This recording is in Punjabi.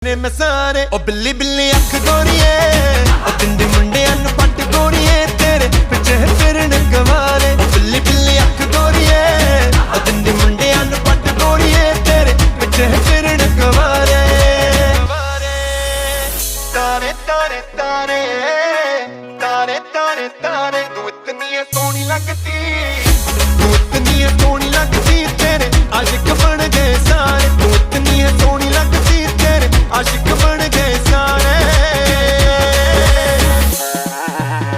ਨੇ ਮੈਂ ਸਾਰੇ ਉਹ ਬਿੱਲੀ ਬਿੱਲੀ ਅੱਖ ਗੋਰੀਏ ਉਹ ਤਿੰਦੇ ਮੁੰਡਿਆਂ ਨੂੰ ਪੱਟ ਗੋਰੀਏ ਤੇਰੇ ਪਿੱਛੇ ਫਿਰਨ ਗਵਾਰੇ ਬਿੱਲੀ ਬਿੱਲੀ ਅੱਖ ਗੋਰੀਏ ਉਹ ਤਿੰਦੇ ਮੁੰਡਿਆਂ ਨੂੰ ਪੱਟ ਗੋਰੀਏ ਤੇਰੇ ਪਿੱਛੇ ਫਿਰਨ ਗਵਾਰੇ ਤਾਰੇ ਤਾਰੇ ਤਾਰੇ ਤਾਰੇ ਤਾਰੇ ਤਾਰੇ ਤੂੰ ਇਤਨੀ ਸੋਹਣੀ ਲੱਗਦੀ ਤੂੰ ਇਤਨੀ ਸੋਹਣੀ ਲੱਗਦੀ ਤੇਰੇ